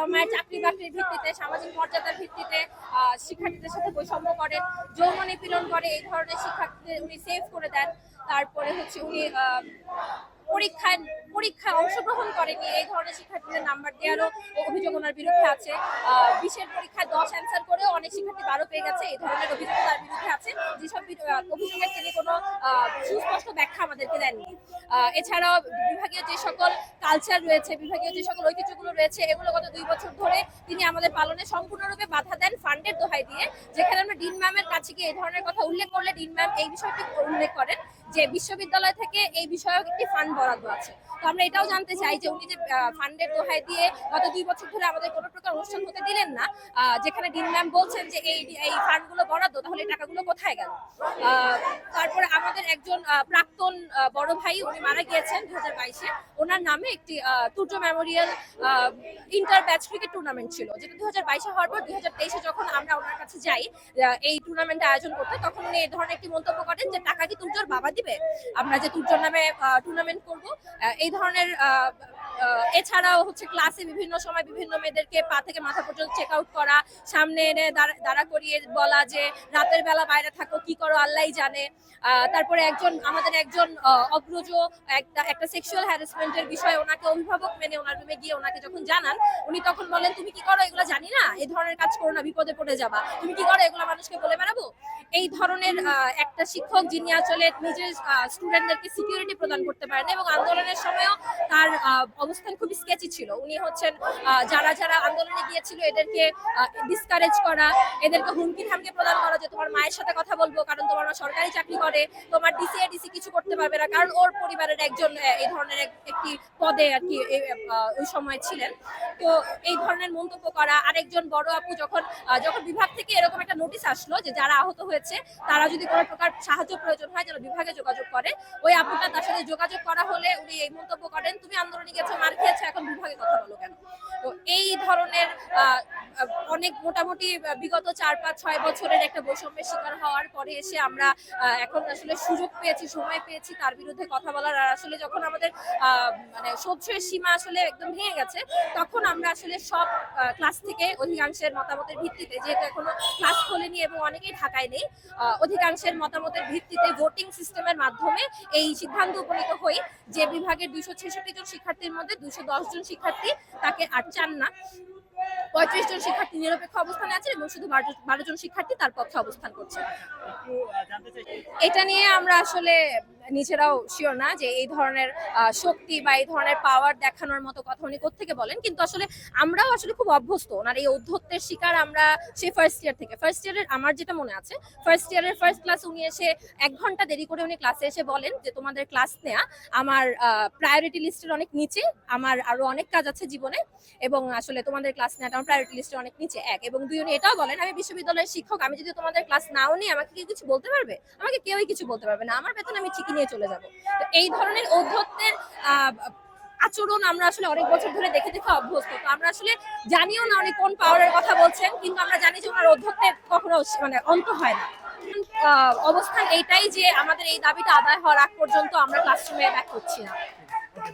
বাবা মায়ের চাকরি বাকরির ভিত্তিতে, সামাজিক মর্যাদার ভিত্তিতে শিক্ষার্থীদের সাথে বৈষম্য করেন, যৌন নিপীড়ন করে, এই ধরনের শিক্ষার্থীদের উনি সেভ করে দেন। তারপরে হচ্ছে উনি পরীক্ষায় অংশগ্রহণ করেনি এই ধরনের শিক্ষার্থীদের নাম্বার দেওয়ারও অভিযোগ ওনার বিরুদ্ধে আছে। 20-এর পরীক্ষায় 10 অ্যান্সার করেও অনেক শিক্ষার্থী 12 পেয়ে গেছে, এই ধরনের অভিযোগ তার বিরুদ্ধে আছে। যেসব অভিযোগের তিনি কোনো সুস্পষ্ট ব্যাখ্যা আমাদেরকে দেননি। এছাড়াও বিভাগীয় যে সকল কালচার রয়েছে, বিভাগীয় যে সকল ঐতিহ্যগুলো রয়েছে, এগুলো গত 2 বছর ধরে তিনি আমাদের পালনে সম্পূর্ণরূপে বাধা দেন ফান্ডের দোহাই দিয়ে। যেখানে আমরা ডিন ম্যামের কাছে গিয়ে এই ধরনের কথা উল্লেখ করলে ডিন ম্যাম এই বিষয়টি উল্লেখ করেন যে বিশ্ববিদ্যালয় থেকে এই বিষয়ক একটি ফান্ড বরাদ্দ আছে। তো আমরা এটাও জানতে চাই যে উনি যে ফান্ডের দোহাই দিয়ে গত 2 বছর ধরে আমাদের কোনো প্রকার অনুষ্ঠান হতে দিলেন না, যেখানে ডিন ম্যাম বলছেন যে এই ফান্ডগুলো বরাদ্দ, তাহলে টাকাগুলো কোথায় গেল? তারপরে আমাদের একজন প্রাক্তন বড় ভাই উনি মারা গিয়েছেন 2022-এ। ওনার নামে একটি Turja memorial inter batch cricket tournament ছিল, যেটা 2022-এ হওয়ার পর 2023-এ যখন আমরা ওনার কাছে যাই এই টুর্নামেন্ট আয়োজন করতে, তখন উনি এই ধরনের একটি মন্তব্য করেন যে টাকা কি তুর্যর বাবা দিবে, আমরা যে তুর্যর নামে টুর্নামেন্ট করব, এই ধরনের। এছাড়াও হচ্ছে ক্লাসে বিভিন্ন সময় বিভিন্ন মেয়েদেরকে পা থেকে মাথা পর্যন্ত চেক আউট করা, সামনে এনে দাঁড়া করিয়ে বলা যে রাতের বেলা বাইরে থাকো, কি করো আল্লাহই জানে। তারপরে আমাদের একজন অগ্রজ একটা সেক্সুয়াল হ্যারাসমেন্টের বিষয়ে ওনাকে অভিভাবক মেনে ওনার রুমে গিয়ে ওনাকে যখন জানান, উনি তখন বলেন তুমি কি করো এগুলো জানি না, এই ধরনের কাজ করো না, বিপদে পড়ে যাবা, তুমি কি করো এগুলো মানুষকে বলে বেড়াবো। এই ধরনের একটা শিক্ষক যিনি আসলে নিজের স্টুডেন্টদেরকে সিকিউরিটি প্রদান করতে পারেন, এবং আন্দোলনের সময়ও তার অবস্থান খুবই স্কেচি ছিল। উনি হচ্ছেন যারা যারা আন্দোলনে গিয়েছিল এদেরকে ডিসকারেজ করা, এদেরকে হুমকি ধামকি প্রদান করা যে তোমার মায়ের সাথে কথা বলবো কারণ তোমার মা সরকারি চাকরি করে, তোমার ডিসি কিছু করতে পারবে না, কারণ ওর পরিবারের একজন এই ধরনের একটি পদে আর কি ওই সময় ছিলেন। তো এই ধরনের মন্তব্য করা। আরেকজন বড় আপু যখন বিভাগ থেকে এরকম একটা নোটিশ আসলো যে যারা আহত হয়েছে তারা যদি কোনো প্রকার সাহায্য প্রয়োজন হয় যেন বিভাগে যোগাযোগ করে, ওই আপুটা তার সাথে যোগাযোগ করা হলে উনি এই মন্তব্য করেন তুমি আন্দোলনে গেছো, মার খেয়েছো, এখন বিভাগে কথা বলো কেন। তো এই ধরনের অনেক মোটামুটি বিগত 4-5-6 বছরের একটা বৈষম্যের শিকার হওয়ার পরে এসে আমরা এখন আসলে সুযোগ পেয়েছি, সময় পেয়েছি তার বিরুদ্ধে কথা বলার। আর আসলে যখন আমাদের মানে সহ্যের সীমা আসলে একদম ভেঙে গেছে, তখন আমরা আসলে সব ক্লাস থেকে অধিকাংশের মতামতের ভিত্তিতে, যেহেতু এখনো ক্লাস খোলেনি এবং অনেকেই ঢাকায় নেই, অধিকাংশের মতামতের ভিত্তিতে ভোটিং সিস্টেমের মাধ্যমে এই সিদ্ধান্ত উপনীত হই যে বিভাগের 266 জন শিক্ষার্থীর মধ্যে 210 জন শিক্ষার্থী তাকে আর চান না, 35 জন শিক্ষার্থী নিরপেক্ষ অবস্থানে আছে এবং শুধু 12 জন শিক্ষার্থী তার পক্ষে অবস্থান করছে। এটা নিয়ে আমরা আসলে নিজেরাও শিওর না যে এই ধরনের শক্তি বা এই ধরনের পাওয়ার দেখানোর মতো কথা উনি কোত্থেকে বলেন, কিন্তু আসলে আমরাও আসলে খুব অভ্যস্ত ওনার এই ঔদ্ধত্যের শিকার। আমরা সেই ফার্স্ট ইয়ারের আমার যেটা মনে আছে, ফার্স্ট ইয়ারের ফার্স্ট ক্লাস উনি এসে 1 ঘন্টা দেরি করে উনি ক্লাসে এসে বলেন যে তোমাদের ক্লাস নেওয়া আমার প্রায়োরিটি লিস্টের অনেক নিচে, আমার আরো অনেক কাজ আছে জীবনে, এবং আসলে তোমাদের ক্লাস নেওয়াটা আমার প্রায়োরিটি লিস্টের অনেক নিচে, 1 এবং 2 উনি এটাও বলেন আমি বিশ্ববিদ্যালয়ের শিক্ষক, আমি যদি তোমাদের ক্লাস নাও নিই আমাকে কি কিছু বলতে পারবে? আমাকে কেউই কিছু বলতে পারবে না, আমার বেতন আমি ঠিকই নিয়ে চলে যাবো। তো এই ধরনের ঔদ্ধত্যের আচরণ আমরা আসলে অনেক বছর ধরে দেখে অভ্যস্ত। তো আমরা আসলে জানিও না উনি কোন পাওয়ারের কথা বলছেন, কিন্তু আমরা জানি যে ওনার ঔদ্ধত্যের কখনো মানে অন্ত হয় না। অবস্থান এইটাই যে আমাদের এই দাবিটা আদায় হওয়ার আগ পর্যন্ত আমরা ক্লাসরুমে ব্যাক করছি না।